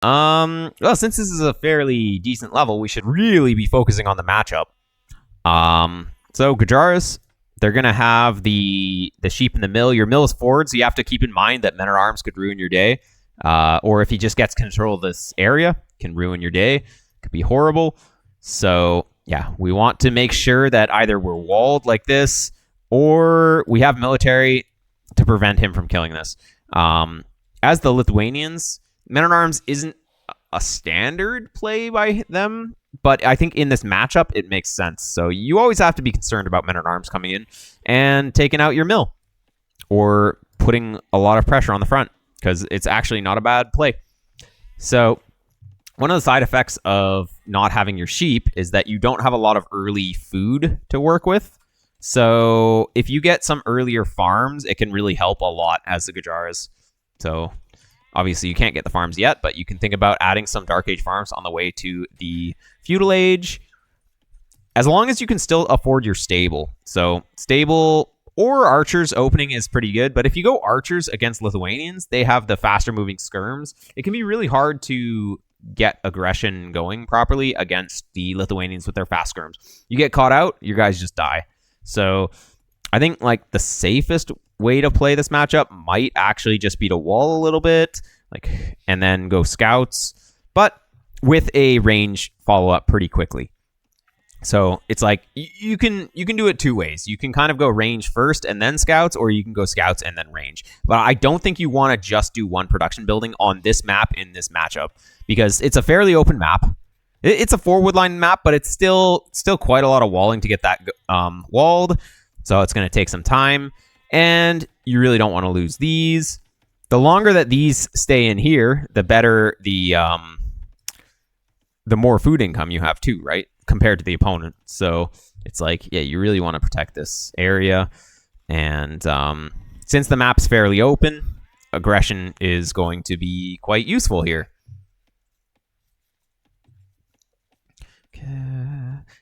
Well, since this is a fairly decent level, we should really be focusing on the matchup. So Gujaras, they're gonna have the sheep in the mill. Your mill is forward, so you have to keep in mind that men at arms could ruin your day. Or if he just gets control of this area, can ruin your day. Could be horrible. So yeah, we want to make sure that either we're walled like this, or we have military to prevent him from killing this. As the Lithuanians, men at arms isn't a standard play by them, but I think in this matchup it makes sense. So you always have to be concerned about men at arms coming in and taking out your mill or putting a lot of pressure on the front because it's actually not a bad play. So one of the side effects of not having your sheep is that you don't have a lot of early food to work with. So if you get some earlier farms, it can really help a lot as the Gujaras. So obviously you can't get the farms yet, but you can think about adding some Dark Age farms on the way to the Feudal Age, as long as you can still afford your stable. So stable or archers opening is pretty good, but if you go archers against Lithuanians, they have the faster moving skirms. It can be really hard to get aggression going properly against the Lithuanians with their fast skirms. You get caught out, your guys just die. So I think like the safest way to play this matchup might actually just be to wall a little bit, like, and then go scouts, but with a range follow up pretty quickly. So it's like you can do it two ways. You can kind of go range first and then scouts, or you can go scouts and then range. But I don't think you want to just do one production building on this map in this matchup because it's a fairly open map. It's a 4 woodline map, but it's still quite a lot of walling to get that walled. So it's going to take some time, and you really don't want to lose these. The longer that these stay in here, the better the more food income you have too, right? Compared to the opponent. So it's like, yeah, you really want to protect this area. And since the map's fairly open, aggression is going to be quite useful here. Okay.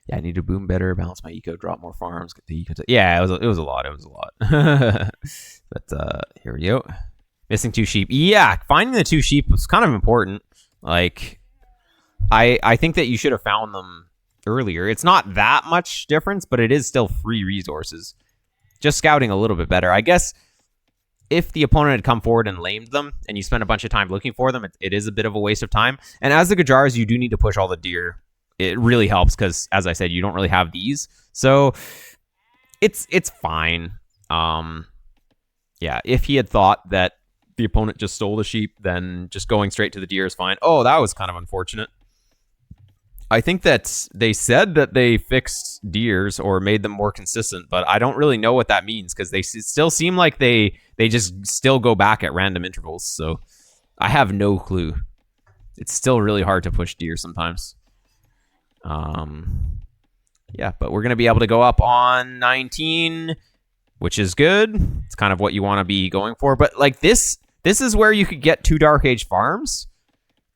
Yeah, I need to boom better, balance my eco, drop more farms. Get the eco. Yeah, it was a lot. It was a lot. But here we go. Missing 2 sheep. Yeah, finding the 2 sheep was kind of important. Like, I think that you should have found them earlier. It's not that much difference, but it is still free resources. Just scouting a little bit better. I guess if the opponent had come forward and lamed them and you spent a bunch of time looking for them, it is a bit of a waste of time. And as the Gujaras, you do need to push all the deer. It really helps because, as I said, you don't really have these. So it's fine. Yeah, if he had thought that the opponent just stole the sheep, then just going straight to the deer is fine. Oh, that was kind of unfortunate. I think that they said that they fixed deers or made them more consistent, but I don't really know what that means because they still seem like they just still go back at random intervals. So I have no clue. It's still really hard to push deer sometimes. Yeah, but we're going to be able to go up on 19, which is good. It's kind of what you want to be going for. But like this is where you could get 2 Dark Age farms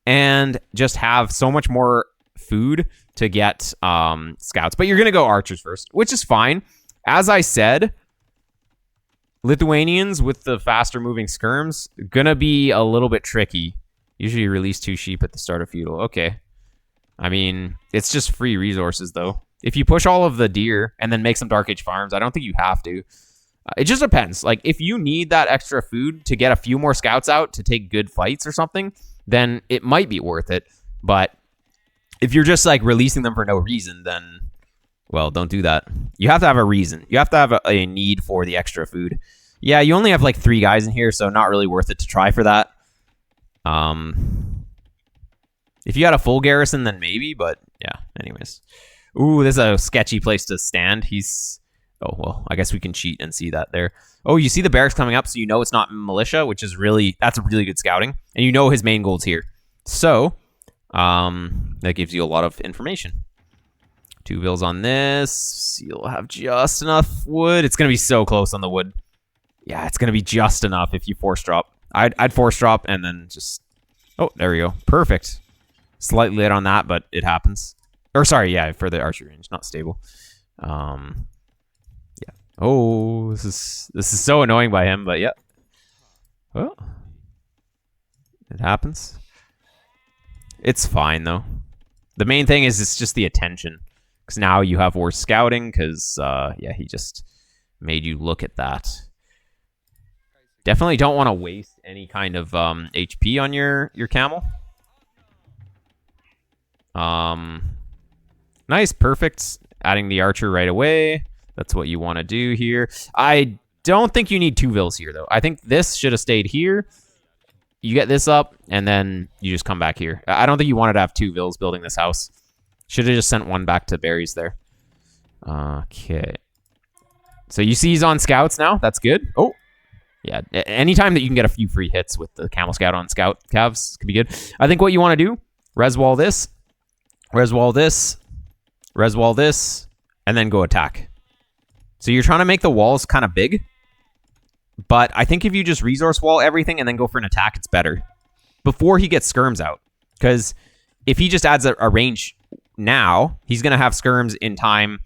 and just have so much more food to get scouts. But you're going to go archers first, which is fine. As I said, Lithuanians with the faster moving skirms going to be a little bit tricky. Usually you release 2 sheep at the start of feudal. Okay. I mean, it's just free resources, though. If you push all of the deer and then make some Dark Age farms, I don't think you have to. It just depends. Like, if you need that extra food to get a few more scouts out to take good fights or something, then it might be worth it. But if you're just, like, releasing them for no reason, then, well, don't do that. You have to have a reason. You have to have a need for the extra food. Yeah, you only have, like, 3 guys in here, so not really worth it to try for that. If you had a full garrison, then maybe, but yeah, anyways. Ooh, this is a sketchy place to stand. Oh, well, I guess we can cheat and see that there. Oh, you see the barracks coming up, so you know it's not militia, which is that's really good scouting. And you know his main goal's here. So, that gives you a lot of information. 2 bills on this. You'll have just enough wood. It's going to be so close on the wood. Yeah, it's going to be just enough if you force drop. I'd force drop and then just... Oh, there we go. Perfect. Slightly late on that, but it happens. Or sorry, yeah, for the archery range, not stable. Yeah. Oh, this is so annoying by him, but yeah. Well, it happens. It's fine, though. The main thing is it's just the attention. Because now you have worse scouting, because, yeah, he just made you look at that. Definitely don't want to waste any kind of HP on your camel. Nice, perfect. Adding the archer right away. That's what you want to do here. I don't think you need 2 vills here, though. I think this should have stayed here. You get this up, and then you just come back here. I don't think you wanted to have 2 vills building this house. Should have just sent one back to berries there. Okay. So you see he's on scouts now. That's good. Oh. Yeah, anytime that you can get a few free hits with the camel scout on scout calves could be good. I think what you want to do, res wall this, res wall this, res wall this, and then go attack. So you're trying to make the walls kind of big. But I think if you just resource wall everything and then go for an attack, it's better. Before he gets skirms out. Because if he just adds a range now, he's going to have skirms in time,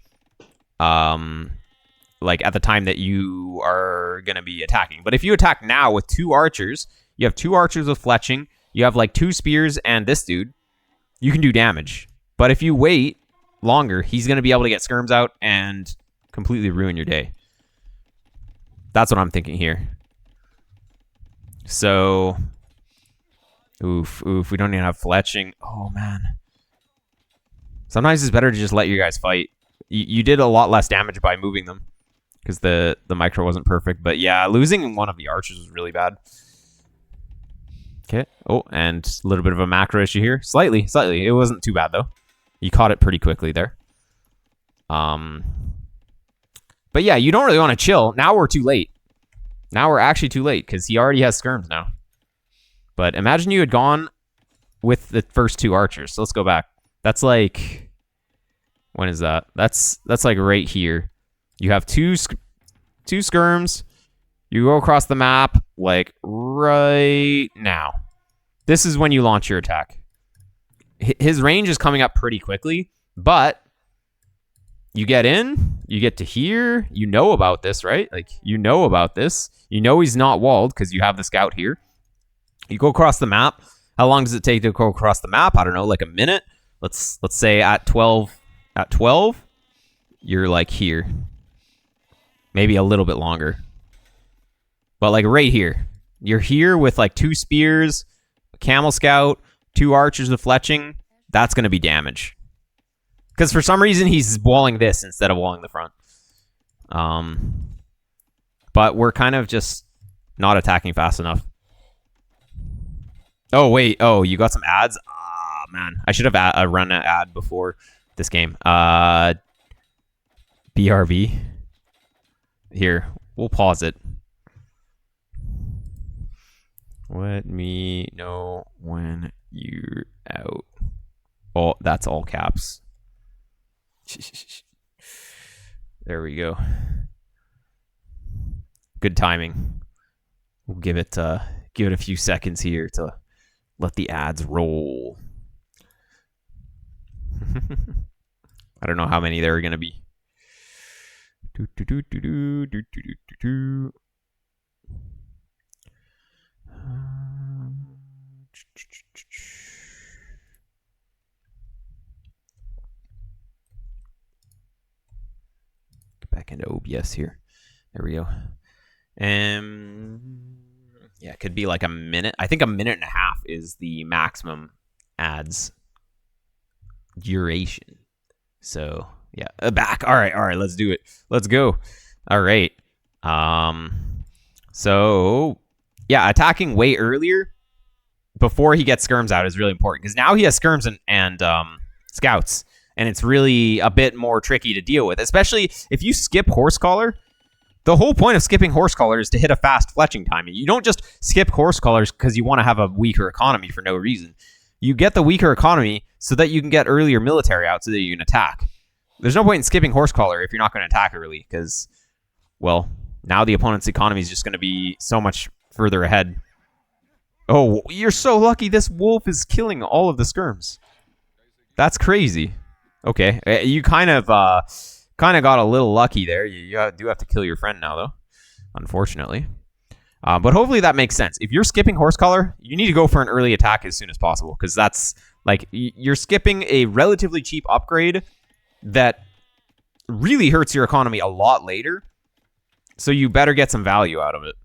like at the time that you are going to be attacking. But if you attack now with 2 archers, you have 2 archers with fletching, you have like 2 spears and this dude, you can do damage. But if you wait longer, he's going to be able to get skirms out and completely ruin your day. That's what I'm thinking here. So, oof, we don't even have fletching. Oh, man. Sometimes it's better to just let you guys fight. You did a lot less damage by moving them because the micro wasn't perfect. But yeah, losing one of the archers was really bad. Okay. Oh, and a little bit of a macro issue here. Slightly. It wasn't too bad, though. You caught it pretty quickly there. But yeah, you don't really want to chill. Now we're too late. Now we're actually too late because he already has skirms now. But imagine you had gone with the first 2 archers. So let's go back. That's like... When is that? That's like right here. You have 2 skirms. You go across the map like right now. This is when you launch your attack. His range is coming up pretty quickly, but... You get in, you get to here, you know about this, right? Like, you know about this. You know he's not walled because you have the scout here. You go across the map. How long does it take to go across the map? I don't know, like a minute. Let's say at 12, you're like here. Maybe a little bit longer. But like right here. You're here with like 2 spears, a camel scout, 2 archers with fletching. That's going to be damage. Because for some reason, he's walling this instead of walling the front. But we're kind of just not attacking fast enough. Oh, wait. Oh, you got some ads? Ah, man. I should have run an ad before this game. BRB. Here. We'll pause it. Let me know when you're out. Oh, that's all caps. There we go. Good timing. We'll give it a few seconds here to let the ads roll. I don't know how many there are going to be. Back into OBS here. There we go. Yeah, it could be like a minute. I think a minute and a half is the maximum ads duration. So yeah, back. All right. Let's do it. Let's go. All right. So yeah, attacking way earlier before he gets skirms out is really important because now he has skirms and scouts. And it's really a bit more tricky to deal with, especially if you skip horse collar. The whole point of skipping horse collar is to hit a fast fletching time. You don't just skip horse collars because you want to have a weaker economy for no reason. You get the weaker economy so that you can get earlier military out so that you can attack. There's no point in skipping horse collar if you're not going to attack early because, well, now the opponent's economy is just going to be so much further ahead. Oh, you're so lucky this wolf is killing all of the skirms. That's crazy. Okay, you kind of got a little lucky there. You do have to kill your friend now, though, unfortunately. But hopefully that makes sense. If you're skipping horse color, you need to go for an early attack as soon as possible, because that's like you're skipping a relatively cheap upgrade that really hurts your economy a lot later. So you better get some value out of it.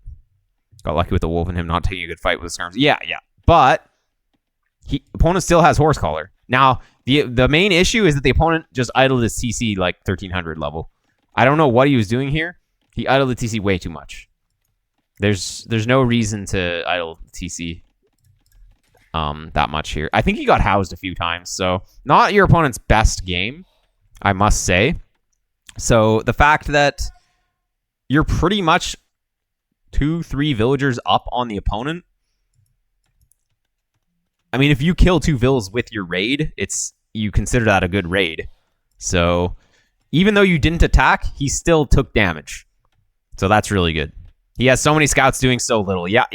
Got lucky with the wolf and him not taking a good fight with skirms. Yeah. But opponent still has horse collar. Now, the main issue is that the opponent just idled his TC like 1300 level. I don't know what he was doing here. He idled the TC way too much. There's no reason to idle TC that much here. I think he got housed a few times, so not your opponent's best game, I must say. So the fact that you're pretty much 2-3 villagers up on the opponent. I mean, if you kill 2 vills with your raid, you consider that a good raid. So even though you didn't attack, he still took damage. So that's really good. He has so many scouts doing so little. Yeah,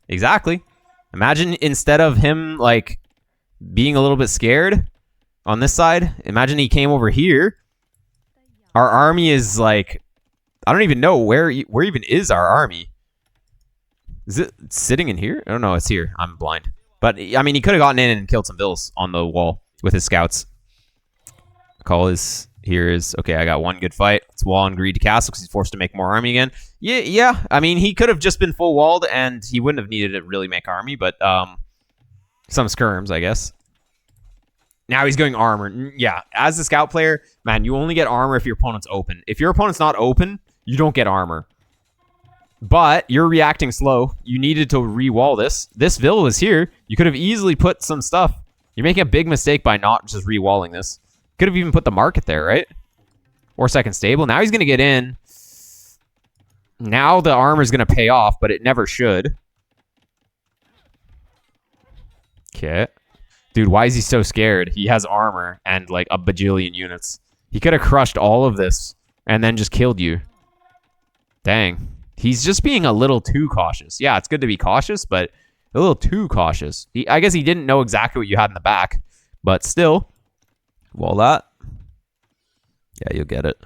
exactly. Imagine instead of him like being a little bit scared on this side, imagine he came over here. Our army is like, I don't even know where even is our army. Is it sitting in here? I don't know. It's here. I'm blind. But I mean, he could have gotten in and killed some vills on the wall with his scouts. Call is here is okay. I got one good fight. It's wall and greed to castle because he's forced to make more army again. Yeah. I mean, he could have just been full walled and he wouldn't have needed to really make army, but some skirms, I guess. Now he's going armor. Yeah, as a scout player, man, you only get armor if your opponent's open. If your opponent's not open, you don't get armor. But you're reacting slow. You needed to re-wall this. This vill was here. You could have easily put some stuff. You're making a big mistake by not just re-walling this. Could have even put the market there, right? Or second stable. Now he's going to get in. Now the armor's going to pay off, but it never should. Okay. Dude, why is he so scared? He has armor and like a bajillion units. He could have crushed all of this and then just killed you. Dang. He's just being a little too cautious. Yeah, it's good to be cautious, but a little too cautious. I guess he didn't know exactly what you had in the back, but still. Wall that. Yeah, you'll get it.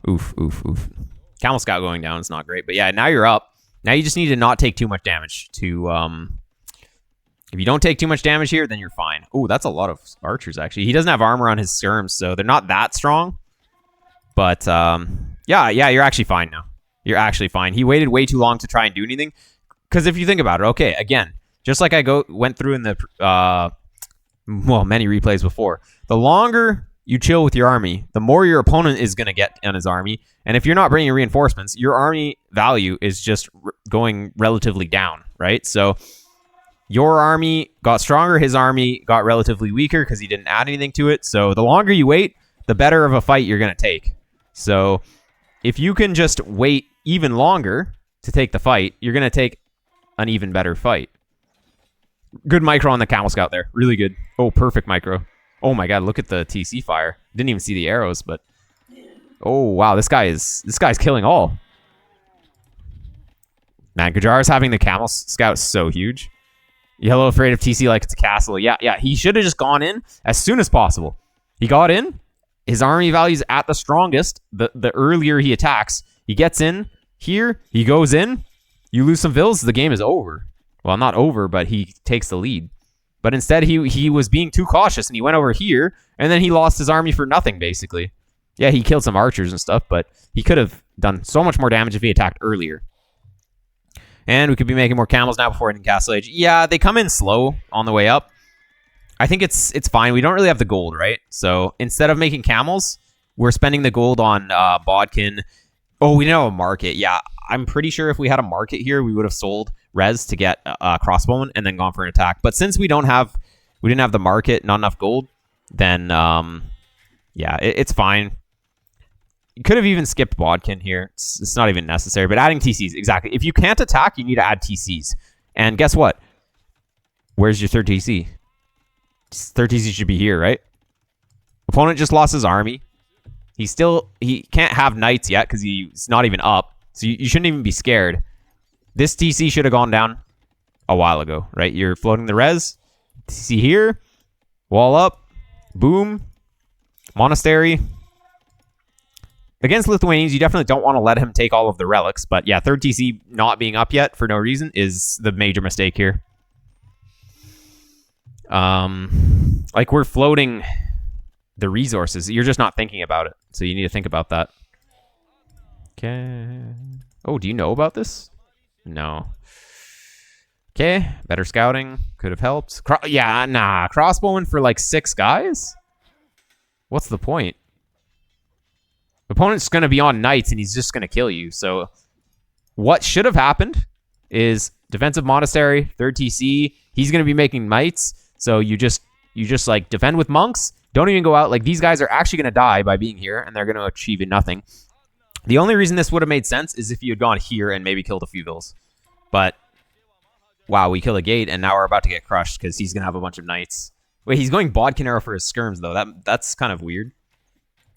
Oof. Camel Scout going down is not great, but yeah, now you're up. Now you just need to not take too much damage to... If you don't take too much damage here, then you're fine. Oh, that's a lot of archers, actually. He doesn't have armor on his skirms, so they're not that strong. But, yeah, you're actually fine now. You're actually fine. He waited way too long to try and do anything. Because if you think about it, okay, again, just like I went through in the, many replays before, the longer you chill with your army, the more your opponent is going to get on his army. And if you're not bringing reinforcements, your army value is just going relatively down, right? So... your army got stronger, his army got relatively weaker because he didn't add anything to it. So the longer you wait, the better of a fight you're going to take. So if you can just wait even longer to take the fight, you're going to take an even better fight. Good micro on the Camel Scout there. Really good. Oh, perfect micro. Oh my god, look at the TC fire. Didn't even see the arrows, but... oh, wow, this guy's killing all. Man, Gajara's having the Camel Scout so huge. Yellow afraid of TC like it's a castle. Yeah. He should have just gone in as soon as possible. He got in. His army value's at the strongest. The earlier he attacks, he gets in here. He goes in. You lose some vills. The game is over. Well, not over, but he takes the lead. But instead, he was being too cautious, and he went over here, and then he lost his army for nothing, basically. Yeah, he killed some archers and stuff, but he could have done so much more damage if he attacked earlier. And we could be making more camels now before ending Castle Age. Yeah, they come in slow on the way up. I think it's fine. We don't really have the gold, right? So instead of making camels, we're spending the gold on Bodkin. Oh, we don't have a market. Yeah, I'm pretty sure if we had a market here, we would have sold res to get a crossbowman and then gone for an attack. But since we didn't have the market, not enough gold, then yeah, it's fine. You could have even skipped Bodkin here. It's not even necessary, but adding TCs, exactly. If you can't attack, you need to add TCs. And guess what? Where's your third TC? Third TC should be here, right? Opponent just lost his army. He can't have knights yet because he's not even up. So you shouldn't even be scared. This TC should have gone down a while ago, right? You're floating the res. TC here. Wall up. Boom. Monastery. Against Lithuanians, you definitely don't want to let him take all of the relics. But yeah, third TC not being up yet for no reason is the major mistake here. Like, we're floating the resources. You're just not thinking about it. So you need to think about that. Okay. Oh, do you know about this? No. Okay, better scouting. Could have helped. Yeah, nah. Crossbowman for like 6 guys? What's the point? Opponent's going to be on knights and he's just going to kill you. So what should have happened is defensive monastery, third TC. He's going to be making knights. So you just like defend with monks. Don't even go out. Like, these guys are actually going to die by being here and they're going to achieve nothing. The only reason this would have made sense is if you had gone here and maybe killed a Feudals. But wow, we kill a gate and now we're about to get crushed because he's going to have a bunch of knights. Wait, he's going Bodkin Arrow for his skirms though. That's kind of weird.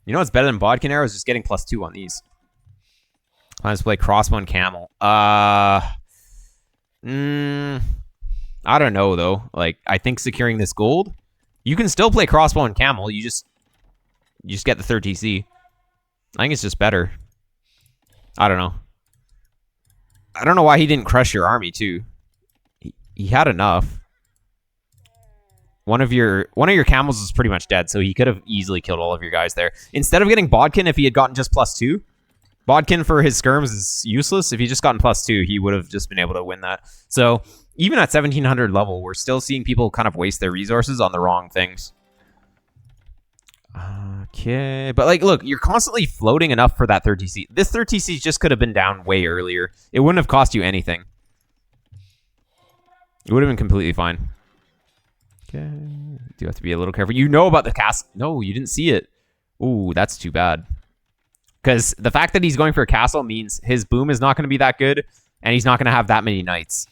You know what's better than Bodkin Arrow is just getting +2 on these. Let's play Crossbow and Camel. I don't know though. Like, I think securing this gold, you can still play Crossbow and Camel. You just get the third TC. I think it's just better. I don't know. I don't know why he didn't crush your army too. He had enough. One of your camels is pretty much dead, so he could have easily killed all of your guys there. Instead of getting Bodkin, if he had gotten just +2, Bodkin for his skirms is useless. If he just gotten +2, he would have just been able to win that. So even at 1700 level, we're still seeing people kind of waste their resources on the wrong things. Okay, but like, look, you're constantly floating enough for that third TC. This third TC just could have been down way earlier. It wouldn't have cost you anything. It would have been completely fine. Okay, you do have to be a little careful. You know about the castle. No, you didn't see it. Ooh, that's too bad. Because the fact that he's going for a castle means his boom is not going to be that good, and he's not going to have that many knights.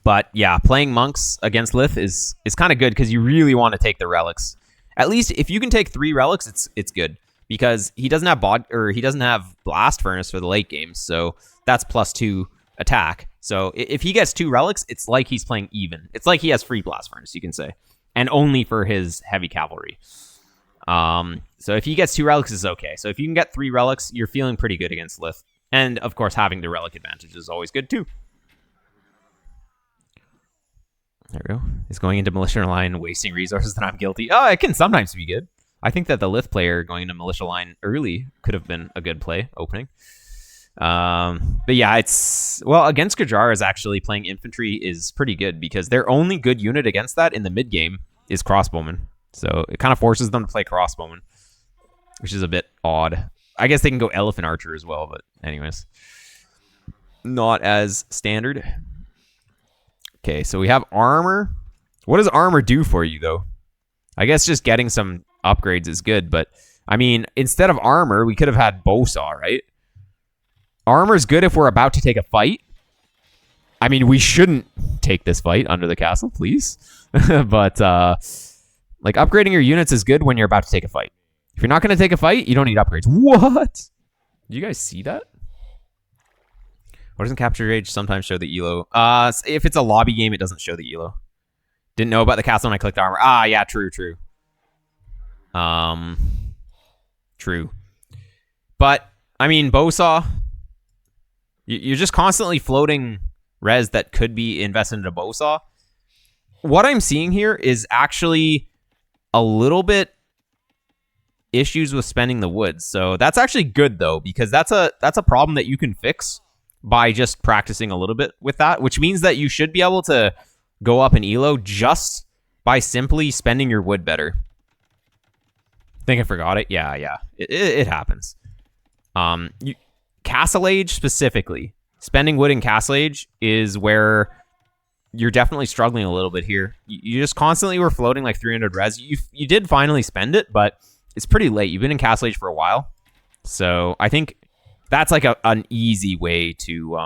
But yeah, playing monks against Lith is kind of good because you really want to take the relics. At least if you can take 3 relics, it's good because he doesn't have blast furnace for the late game, so that's +2 attack. So if he gets 2 relics, it's like he's playing even. It's like he has free blast furnace, you can say, and only for his heavy cavalry. So if he gets 2 relics, it's okay. So if you can get 3 relics, you're feeling pretty good against Lith, and of course having the relic advantage is always good too. There we go. He's going into Militia Line, wasting resources that I'm guilty. Oh, it can sometimes be good. I think that the Lith player going into Militia Line early could have been a good play opening. But yeah, against Gajara's actually playing infantry is pretty good because their only good unit against that in the mid game is Crossbowmen. So it kind of forces them to play Crossbowmen, which is a bit odd. I guess they can go Elephant Archer as well, but anyways, not as standard. Okay, so we have armor. What does armor do for you, though? I guess just getting some upgrades is good, but I mean, instead of armor, we could have had bowsaw, right? Armor is good if we're about to take a fight. I mean, we shouldn't take this fight under the castle, please. But, like, upgrading your units is good when you're about to take a fight. If you're not going to take a fight, you don't need upgrades. What? Do you guys see that? Why doesn't capture age sometimes show the elo? If it's a lobby game, it doesn't show the elo. Didn't know about the castle when I clicked armor. Ah, yeah, true. True. But, I mean, bowsaw, you're just constantly floating res that could be invested into bowsaw. What I'm seeing here is actually a little bit issues with spending the woods. So that's actually good, though, because that's a problem that you can fix by just practicing a little bit with that, which means that you should be able to go up in elo just by simply spending your wood better. Think I forgot it? Yeah. It happens. Castle Age specifically, spending wood in Castle Age is where you're definitely struggling a little bit here. You just constantly were floating like 300 res. You did finally spend it, but it's pretty late. You've been in Castle Age for a while. So I think that's like an easy way to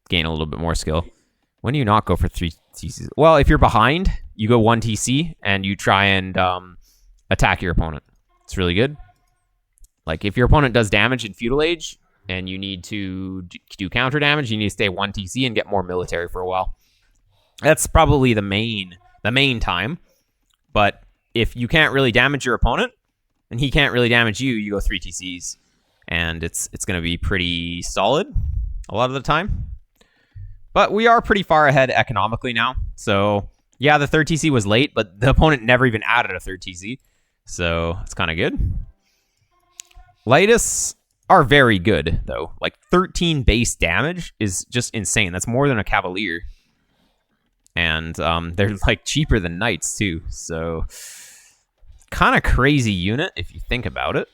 gain a little bit more skill. When do you not go for 3 TCs? Well, if you're behind, you go 1 TC and you try and attack your opponent. It's really good. Like if your opponent does damage in Feudal Age and you need to do counter damage, you need to stay 1 TC and get more military for a while. That's probably the main time. But if you can't really damage your opponent, and he can't really damage you, you go 3 TCs. And it's going to be pretty solid a lot of the time. But we are pretty far ahead economically now. So, yeah, the third TC was late, but the opponent never even added a third TC. So, it's kind of good. Lytus are very good, though. Like, 13 base damage is just insane. That's more than a Cavalier. And they're, like, cheaper than Knights, too. So, kind of crazy unit, if you think about it.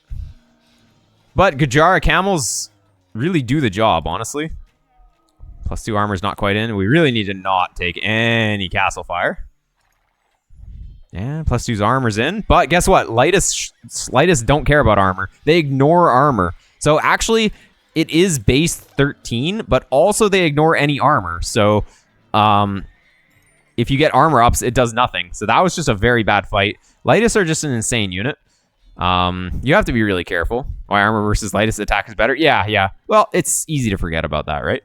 But Gajara Camels really do the job, honestly. +2 armor is not quite in. We really need to not take any castle fire. Yeah, +2's armor's in. But guess what? Lytus don't care about armor. They ignore armor. So actually, it is base 13, but also they ignore any armor. So if you get armor ups, it does nothing. So that was just a very bad fight. Lytus are just an insane unit. You have to be really careful. Why armor versus Lytus attack is better? Yeah. Well, it's easy to forget about that, right?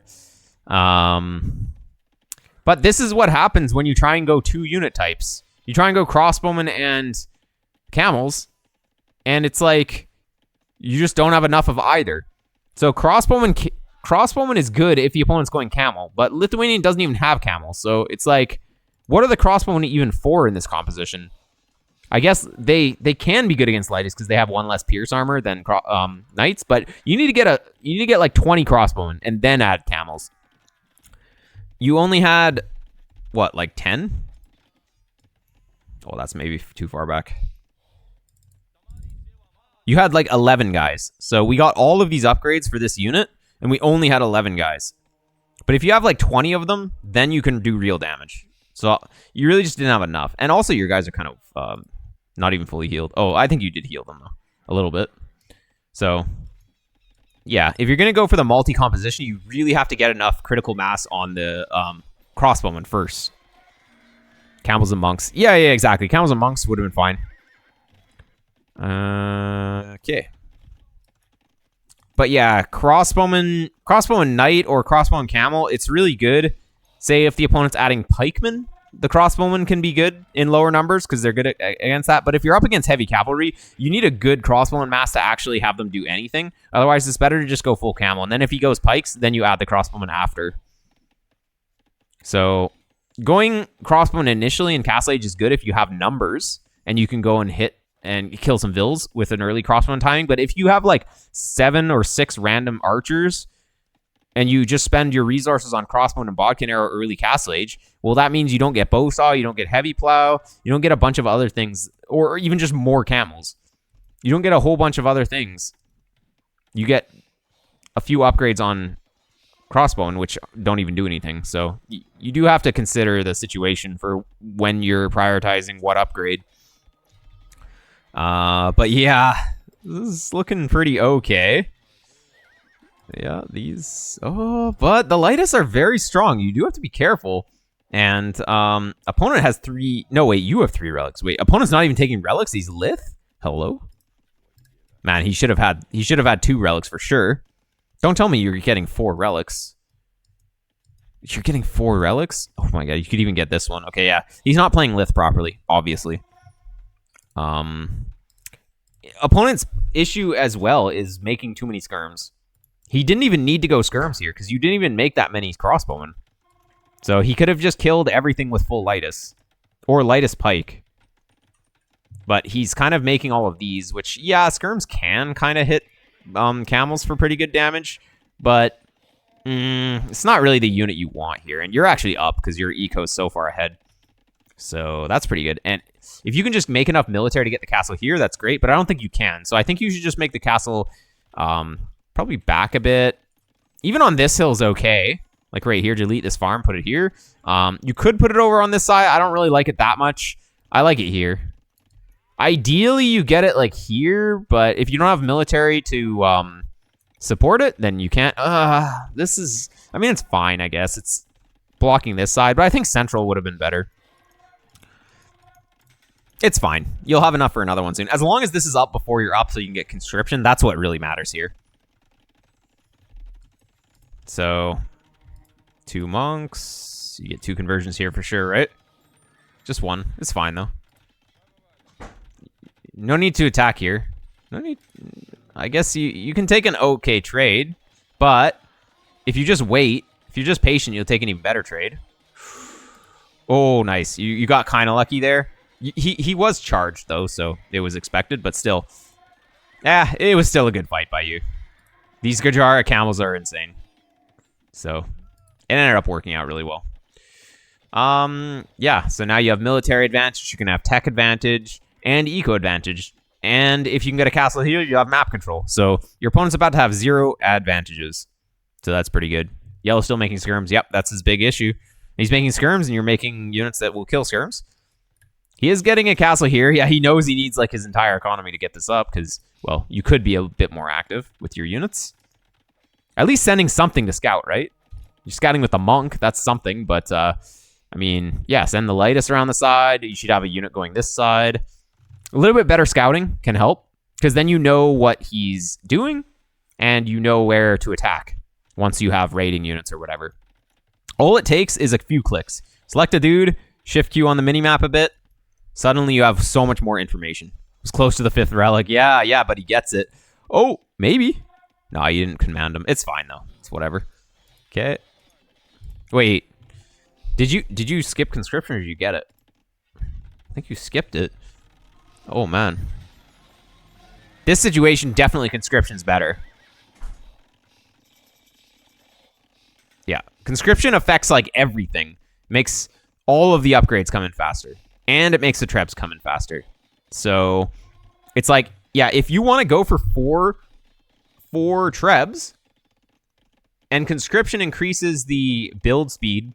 But this is what happens when you try and go 2 unit types. You try and go crossbowmen and camels, and it's like you just don't have enough of either. So crossbowman is good if the opponent's going camel, but Lithuanian doesn't even have camels. So it's like, what are the crossbowmen even for in this composition? I guess they can be good against Lytus because they have 1 less pierce armor than Knights, but you need to get like 20 crossbowmen and then add camels. You only had what, like 10? Oh, that's maybe too far back. You had like 11 guys. So we got all of these upgrades for this unit, and we only had 11 guys. But if you have like 20 of them, then you can do real damage. So you really just didn't have enough. And also your guys are kind of not even fully healed. Oh, I think you did heal them, though. A little bit. So, yeah. If you're going to go for the multi-composition, you really have to get enough critical mass on the crossbowmen first. Camels and monks. Yeah, exactly. Camels and monks would have been fine. Okay. But yeah, crossbowman knight or crossbowman camel, it's really good. Say if the opponent's adding pikemen, the crossbowmen can be good in lower numbers because they're good against that. But if you're up against heavy cavalry, you need a good crossbowman mass to actually have them do anything. Otherwise, it's better to just go full camel. And then if he goes pikes, then you add the crossbowman after. So going crossbowman initially in Castle Age is good if you have numbers and you can go and hit and kill some vills with an early crossbowman timing. But if you have like 7 or 6 random archers and you just spend your resources on crossbowman and bodkin arrow early Castle Age, well, that means you don't get bowsaw, you don't get heavy plow, you don't get a bunch of other things, or even just more camels. You don't get a whole bunch of other things. You get a few upgrades on crossbowman, which don't even do anything. So you do have to consider the situation for when you're prioritizing what upgrade. But yeah, this is looking pretty okay. Yeah, these... Oh, but the Lytus are very strong. You do have to be careful. And opponent has 3... No, wait, you have 3 relics. Wait, opponent's not even taking relics. He's Lith? Hello? Man, he should have had 2 relics for sure. Don't tell me you're getting 4 relics. You're getting 4 relics? Oh my god, you could even get this one. Okay, yeah. He's not playing Lith properly, obviously. Opponent's issue as well is making too many skirms. He didn't even need to go skirms here because you didn't even make that many crossbowmen. So he could have just killed everything with full Lytus. Or Lytus Pike. But he's kind of making all of these, which, yeah, skirms can kind of hit camels for pretty good damage. But it's not really the unit you want here. And you're actually up because your eco's so far ahead. So that's pretty good. And if you can just make enough military to get the castle here, that's great. But I don't think you can. So I think you should just make the castle probably back a bit. Even on this hill is okay. Like right here, delete this farm, put it here. You could put it over on this side. I don't really like it that much. I like it here. Ideally, you get it like here. But if you don't have military to support it, then you can't. This is... I mean, it's fine, I guess. It's blocking this side. But I think central would have been better. It's fine. You'll have enough for another one soon. As long as this is up before you're up so you can get conscription, that's what really matters here. So, 2 monks. You get 2 conversions here for sure, right? Just 1. It's fine, though. No need to attack here. I guess you can take an okay trade, but if you just wait, if you're just patient, you'll take an even better trade. Oh, nice. You got kind of lucky there. He was charged, though, so it was expected, but still. It was still a good fight by you. These Gajara camels are insane. So, it ended up working out really well. Yeah, so now you have military advantage, you can have tech advantage, and eco advantage. And if you can get a castle here, you have map control. So, your opponent's about to have 0 advantages. So, that's pretty good. Yellow's still making skirms. Yep, that's his big issue. He's making skirms, and you're making units that will kill skirms. He is getting a castle here. Yeah, he knows he needs like his entire economy to get this up because, well, you could be a bit more active with your units. At least sending something to scout, right? You're scouting with a monk. That's something, but, I mean, yeah, send the lightest around the side. You should have a unit going this side. A little bit better scouting can help because then you know what he's doing and you know where to attack once you have raiding units or whatever. All it takes is a few clicks. Select a dude, shift Q on the minimap a bit. Suddenly you have so much more information. It was close to the 5th relic. Yeah, but he gets it. Oh, maybe. No, you didn't command him. It's fine, though. It's whatever. Okay. Wait. Did you skip conscription or did you get it? I think you skipped it. Oh, man. This situation, definitely conscription's better. Yeah. Conscription affects, like, everything. Makes all of the upgrades come in faster. And it makes the trebs come in faster. So, it's like, yeah, if you want to go for four trebs, and conscription increases the build speed,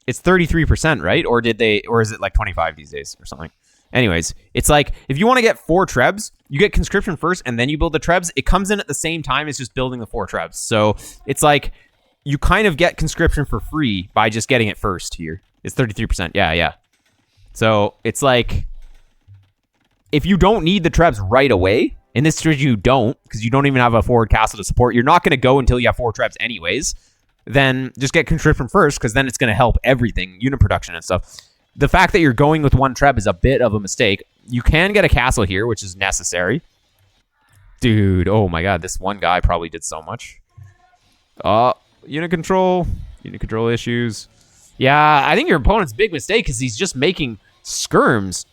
it's 33%, right? Or is it like 25 these days or something? Anyways, it's like, if you want to get 4 trebs, you get conscription first, and then you build the trebs. It comes in at the same time as just building the 4 trebs. So, it's like, you kind of get conscription for free by just getting it first here. It's 33%. Yeah. So, it's like, if you don't need the trebs right away, in this strategy you don't, because you don't even have a forward castle to support, you're not going to go until you have 4 trebs anyways, then just get conscription first, because then it's going to help everything, unit production and stuff. The fact that you're going with 1 treb is a bit of a mistake. You can get a castle here, which is necessary. Dude, oh my god, this one guy probably did so much. Unit control issues. Yeah, I think your opponent's big mistake is he's just making skirms.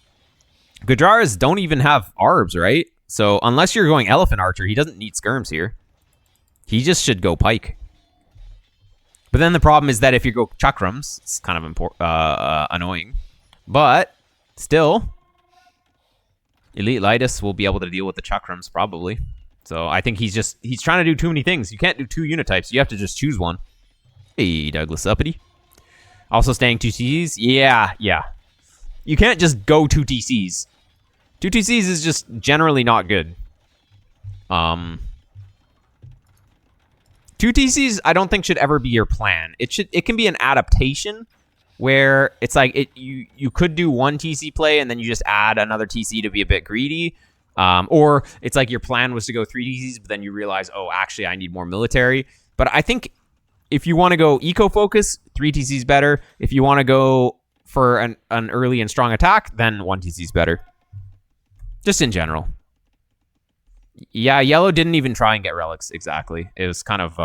Gujaras don't even have arbs, right? So unless you're going elephant archer, he doesn't need skirms here. He just should go pike. But then the problem is that if you go chakrams, it's kind of annoying. But still, Elite Lightus will be able to deal with the chakrams probably. So I think he's trying to do too many things. You can't do 2 unit types. You have to just choose one. Hey, Douglas Uppity. Also staying 2 TCs. Yeah. You can't just go 2 TCs. 2 TCs is just generally not good. 2 TCs I don't think should ever be your plan. It can be an adaptation where it's like you could do 1 TC play and then you just add another TC to be a bit greedy. Or it's like your plan was to go 3 TCs, but then you realize, oh, actually I need more military. But I think if you want to go eco-focus, 3 TC is better. If you want to go for an early and strong attack, then 1 TC is better. Just in general. Yeah, yellow didn't even try and get relics, exactly. It was kind of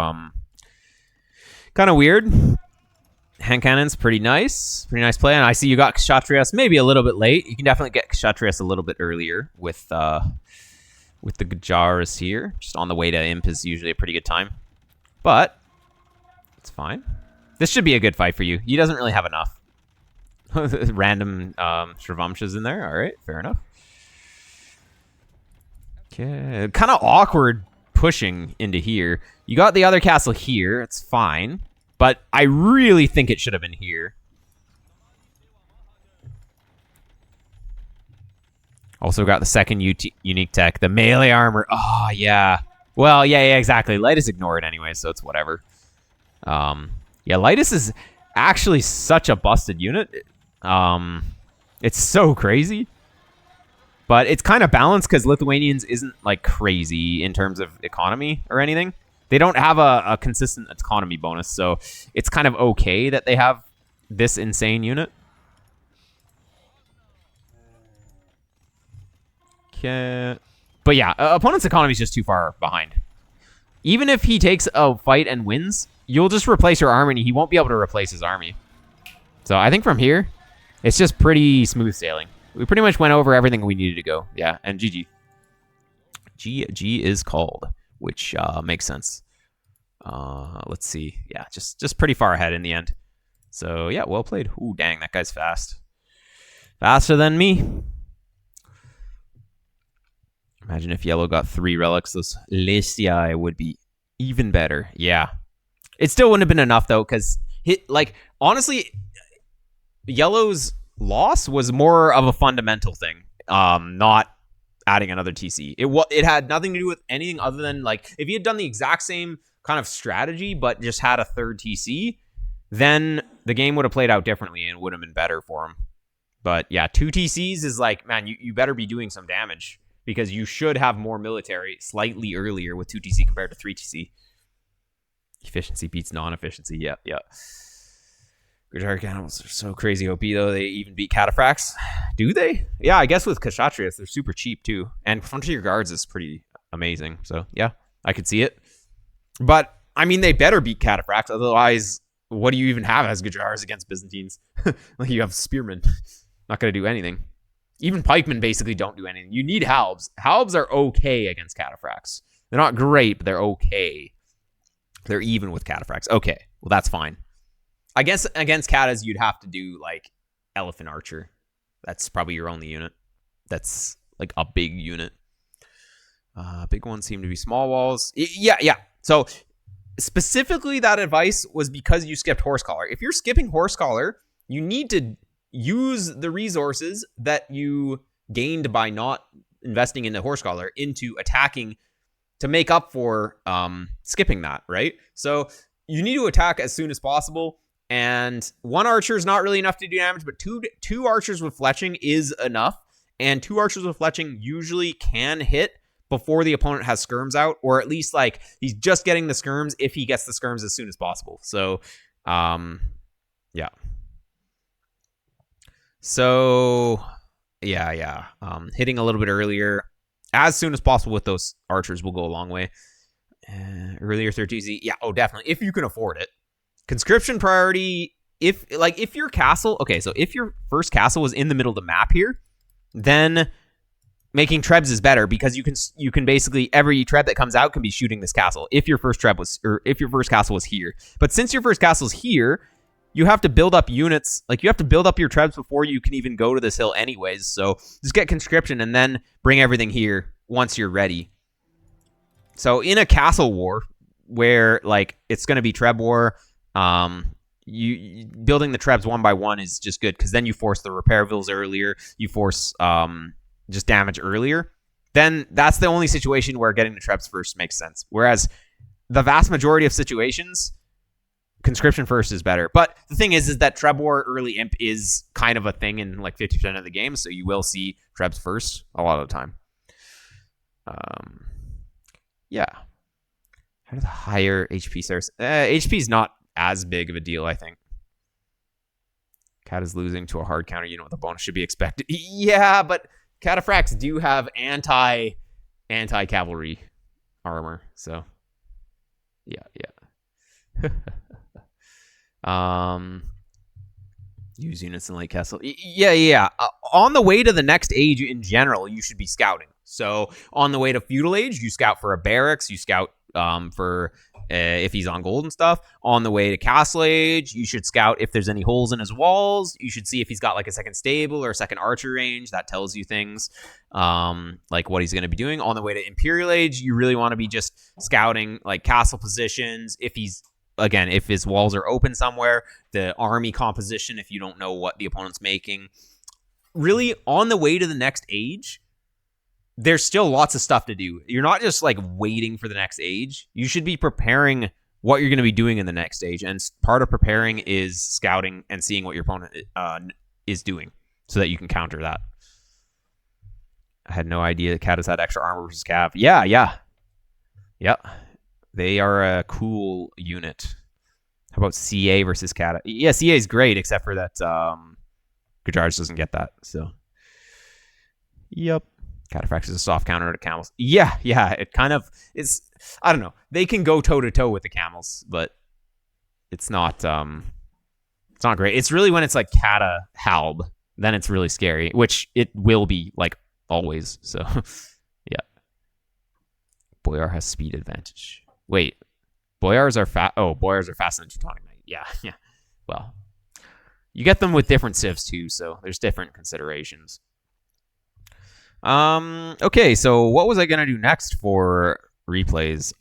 weird. Hand cannon's pretty nice. Pretty nice play. And I see you got Kshatriyas maybe a little bit late. You can definitely get Kshatriyas a little bit earlier with the Gujaras here. Just on the way to Imp is usually a pretty good time. But it's fine. This should be a good fight for you. He doesn't really have enough. Random Shravamshas in there. All right, fair enough. Okay, kind of awkward pushing into here. You got the other castle here. It's fine. But I really think it should have been here. Also got the second unique tech. The melee armor. Oh, yeah. Well, yeah, exactly. Lightus ignored anyway, so it's whatever. Yeah, Lightus is actually such a busted unit. It's so crazy. But it's kind of balanced because Lithuanians isn't like crazy in terms of economy or anything. They don't have a consistent economy bonus, so it's kind of okay that they have this insane unit. Okay. But But yeah, opponent's economy is just too far behind. Even if he takes a fight and wins, you'll just replace your army, and he won't be able to replace his army. So I think from here, it's just pretty smooth sailing. We pretty much went over everything we needed to go. Yeah, and GG. GG is called, which makes sense. Let's see. Yeah, just pretty far ahead in the end. So yeah, well played. Ooh, dang, that guy's fast. Faster than me. Imagine if yellow got 3 relics. Those Lestiae would be even better. Yeah. It still wouldn't have been enough, though, because, honestly, yellow's loss was more of a fundamental thing, not adding another TC. It had nothing to do with anything other than, like, if he had done the exact same kind of strategy, but just had a third TC, then the game would have played out differently and would have been better for him. But, yeah, 2 TCs is like, man, you better be doing some damage. Because you should have more military slightly earlier with 2 TC compared to 3 TC. Efficiency beats non-efficiency. Yeah. Gujarat animals are so crazy OP, though. They even beat cataphracts. Do they? Yeah, I guess with Kshatriyas, they're super cheap, too. And Frontier Guards is pretty amazing. So, yeah, I could see it. But, I mean, they better beat cataphracts. Otherwise, what do you even have as Gujars against Byzantines? Like, you have spearmen. Not going to do anything. Even pikemen basically don't do anything. You need halbs. Halbs are okay against cataphracts. They're not great, but they're okay. They're even with cataphracts. Okay, well, that's fine. I guess against catas, you'd have to do, like, elephant archer. That's probably your only unit. That's, like, a big unit. Big ones seem to be small walls. Yeah. So, specifically, that advice was because you skipped horse collar. If you're skipping horse collar, you need to use the resources that you gained by not investing in the horse collar into attacking to make up for skipping that, right? So you need to attack as soon as possible, and 1 archer is not really enough to do damage, but two archers with fletching is enough, and 2 archers with fletching usually can hit before the opponent has skirms out, or at least, like, he's just getting the skirms if he gets the skirms as soon as possible. So, yeah. So, yeah. Hitting a little bit earlier, as soon as possible with those archers will go a long way. Earlier 30Z, yeah, definitely, if you can afford it. Conscription priority, if your castle, okay, so if your first castle was in the middle of the map here, then making trebs is better because you can basically, every treb that comes out can be shooting this castle if your first castle was here. But since your first castle is here, you have to build up units. Like, you have to build up your trebs before you can even go to this hill anyways. So just get conscription and then bring everything here once you're ready. So in a castle war where, like, it's going to be treb war, you building the trebs one by one is just good because then you force the repair vills earlier. You force just damage earlier. Then that's the only situation where getting the trebs first makes sense. Whereas the vast majority of situations, conscription first is better. But the thing is that Treb War early imp is kind of a thing in like 50% of the game, so you will see Trebs first a lot of the time. Yeah. How do the higher HP stars? HP is not as big of a deal, I think. Cat is losing to a hard counter. You know what the bonus should be expected. Yeah, but cataphracts do have anti-cavalry armor, so yeah. Use units in Lake Castle. Yeah. On the way to the next age in general, you should be scouting. So on the way to Feudal Age, you scout for a barracks. You scout for if he's on gold and stuff. On the way to Castle Age, you should scout if there's any holes in his walls. You should see if he's got like a second stable or a second archer range. That tells you things like what he's going to be doing. On the way to Imperial Age, you really want to be just scouting like castle positions. If his walls are open somewhere, the army composition, if you don't know what the opponent's making. Really, on the way to the next age, there's still lots of stuff to do. You're not just like waiting for the next age. You should be preparing what you're going to be doing in the next stage. And part of preparing is scouting and seeing what your opponent is doing so that you can counter that. I had no idea that Catas had extra armor versus Cav. Yeah. They are a cool unit. How about CA versus Cat? Yeah, CA is great, except for that Gujards doesn't get that. So, yep. Cataphracts is a soft counter to camels. Yeah, it kind of is. I don't know. They can go toe to toe with the camels, but it's not great. It's really when it's like Cata Halb, then it's really scary, which it will be like always. So yeah. Boyar has speed advantage. Wait. Boyars are Boyars are faster than Teutonic Knight. Yeah. Well, you get them with different civs too, so there's different considerations. Okay, so what was I gonna do next for replays?